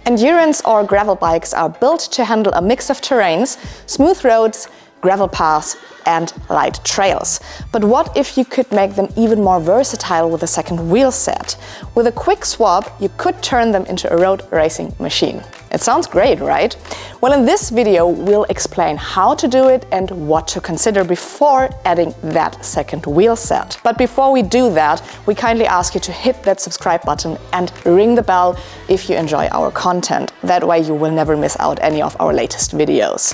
Endurance or gravel bikes are built to handle a mix of terrains, smooth roads, gravel paths and light trails. But what if you could make them even more versatile with a second wheel set? With a quick swap, you could turn them into a road racing machine. It sounds great, right? Well, in this video, we'll explain how to do it and what to consider before adding that second wheel set. But before we do that, we kindly ask you to hit that subscribe button and ring the bell if you enjoy our content. That way you will never miss out any of our latest videos.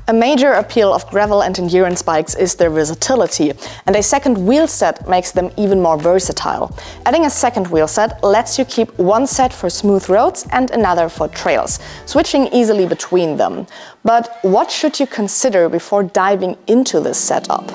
A major appeal of gravel and endurance bikes is their versatility, and a second wheel set makes them even more versatile. Adding a second wheel set lets you keep one set for smooth roads and another for trails, switching easily between them. But what should you consider before diving into this setup?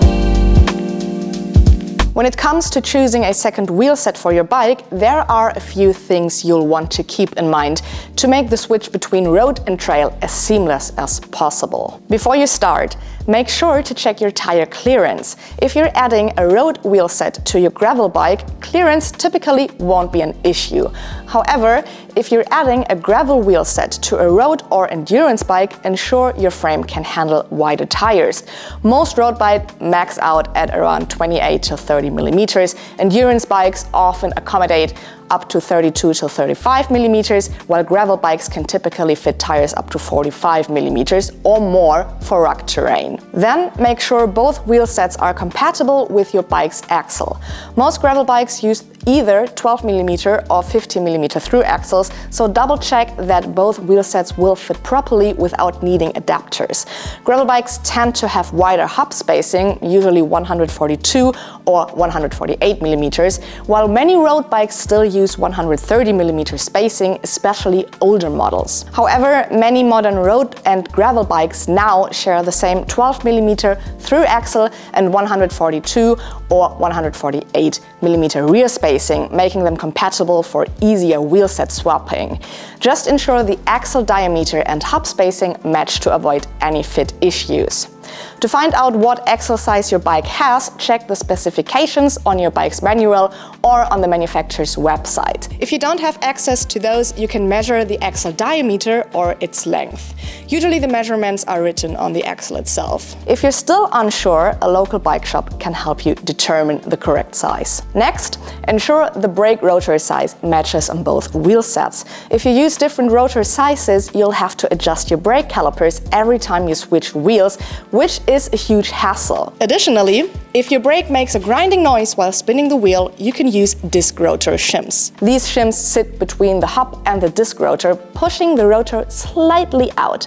When it comes to choosing a second wheel set for your bike, there are a few things you'll want to keep in mind to make the switch between road and trail as seamless as possible. Before you start, make sure to check your tire clearance. If you're adding a road wheel set to your gravel bike, clearance typically won't be an issue. However, if you're adding a gravel wheel set to a road or endurance bike, ensure your frame can handle wider tires. Most road bikes max out at around 28 to 30 millimeters. Endurance bikes often accommodate up to 32 to 35 millimeters, while gravel bikes can typically fit tires up to 45 millimeters or more for rugged terrain. Then make sure both wheel sets are compatible with your bike's axle. Most gravel bikes use either 12 millimeter or 50 millimeter through axles, so double check that both wheel sets will fit properly without needing adapters. Gravel bikes tend to have wider hub spacing, usually 142 or 148 millimeters, while many road bikes still use 130 millimeter spacing, especially older models. However, many modern road and gravel bikes now share the same 12 millimeter through axle and 142 or 148 millimeter rear spacing, making them compatible for easier wheel set swapping. Just ensure the axle diameter and hub spacing match to avoid any fit issues. To find out what axle size your bike has, check the specifications on your bike's manual or on the manufacturer's website. If you don't have access to those, you can measure the axle diameter or its length. Usually the measurements are written on the axle itself. If you're still unsure, a local bike shop can help you determine the correct size. Next, ensure the brake rotor size matches on both wheel sets. If you use different rotor sizes, you'll have to adjust your brake calipers every time you switch wheels, which is a huge hassle. Additionally, if your brake makes a grinding noise while spinning the wheel, you can use disc rotor shims. These shims sit between the hub and the disc rotor, pushing the rotor slightly out.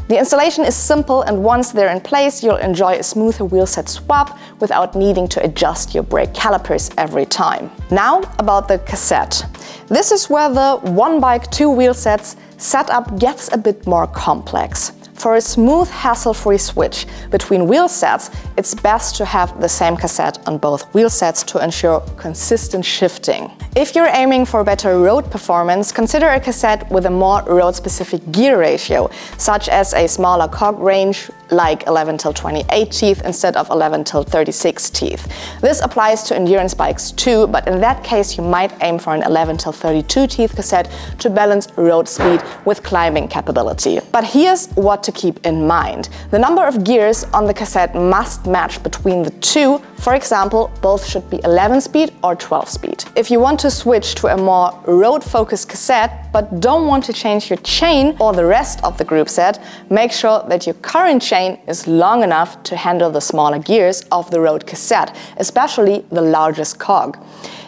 The installation is simple, and once they're in place, you'll enjoy a smoother wheel set swap without needing to adjust your brake calipers every time. Now about the cassette. This is where the one bike, two wheel sets setup gets a bit more complex. For a smooth, hassle-free switch between wheel sets, it's best to have the same cassette on both wheel sets to ensure consistent shifting. If you're aiming for better road performance, consider a cassette with a more road-specific gear ratio, such as a smaller cog range like 11 till 28 teeth instead of 11 till 36 teeth. This applies to endurance bikes too, but in that case you might aim for an 11 till 32 teeth cassette to balance road speed with climbing capability. But here's what to keep in mind. The number of gears on the cassette must match between the two. For example, both should be 11 speed or 12 speed. If you want to switch to a more road-focused cassette but don't want to change your chain or the rest of the group set, make sure that your current chain is long enough to handle the smaller gears of the road cassette, especially the largest cog.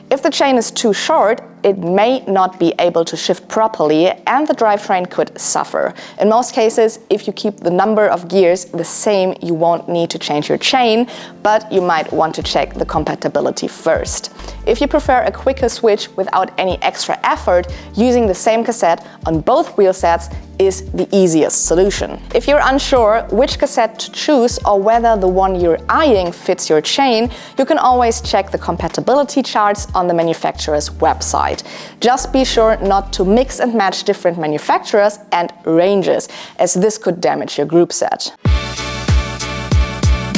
If the chain is too short, it may not be able to shift properly and the drivetrain could suffer. In most cases, if you keep the number of gears the same, you won't need to change your chain, but you might want to check the compatibility first. If you prefer a quicker switch without any extra effort, using the same cassette on both wheel sets is the easiest solution. If you're unsure which cassette to choose or whether the one you're eyeing fits your chain, you can always check the compatibility charts on the manufacturer's website. Just be sure not to mix and match different manufacturers and ranges, as this could damage your group set.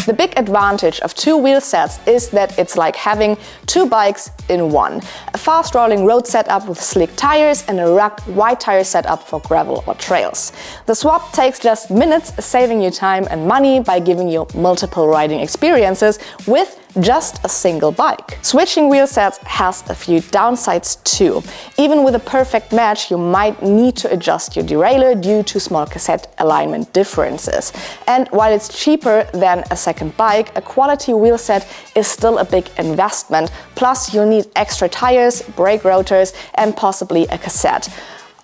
The big advantage of two wheel sets is that it's like having two bikes in one. A fast-rolling road setup with slick tires and a rugged wide tire setup for gravel or trails. The swap takes just minutes, saving you time and money by giving you multiple riding experiences with just a single bike. Switching wheel sets has a few downsides too. Even with a perfect match, you might need to adjust your derailleur due to small cassette alignment differences. And while it's cheaper than a second bike, a quality wheel set is still a big investment. Plus, you'll need extra tires, brake rotors, and possibly a cassette,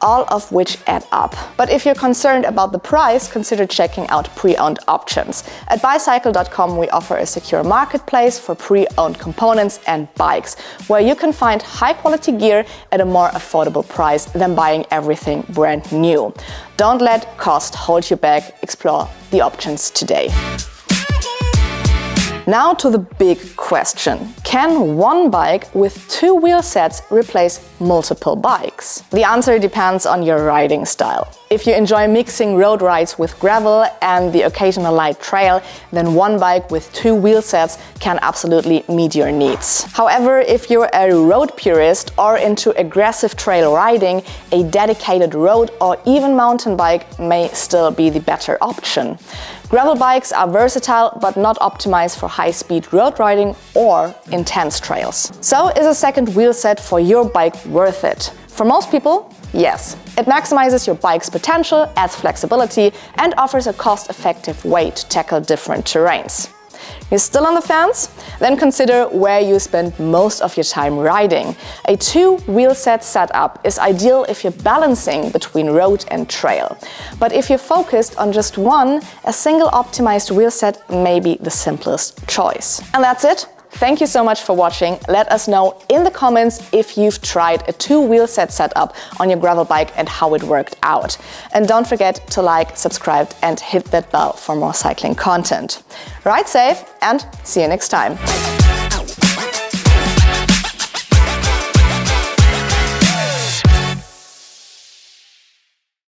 all of which add up. But if you're concerned about the price, consider checking out pre-owned options. At bicycle.com we offer a secure marketplace for pre-owned components and bikes, where you can find high-quality gear at a more affordable price than buying everything brand new. Don't let cost hold you back. Explore the options today. Now to the big question. Can one bike with two wheel sets replace multiple bikes? The answer depends on your riding style. If you enjoy mixing road rides with gravel and the occasional light trail, then one bike with two wheel sets can absolutely meet your needs. However, if you're a road purist or into aggressive trail riding, a dedicated road or even mountain bike may still be the better option. Gravel bikes are versatile but not optimized for high-speed road riding or intense trails. So is a second wheel set for your bike worth it? For most people, yes. It maximizes your bike's potential, adds flexibility, and offers a cost-effective way to tackle different terrains. You're still on the fence? Then consider where you spend most of your time riding. A two-wheel set setup is ideal if you're balancing between road and trail. But if you're focused on just one, a single optimized wheel set may be the simplest choice. And that's it. Thank you so much for watching. Let us know in the comments if you've tried a two-wheel set setup on your gravel bike and how it worked out. And don't forget to like, subscribe and hit that bell for more cycling content. Ride safe and see you next time.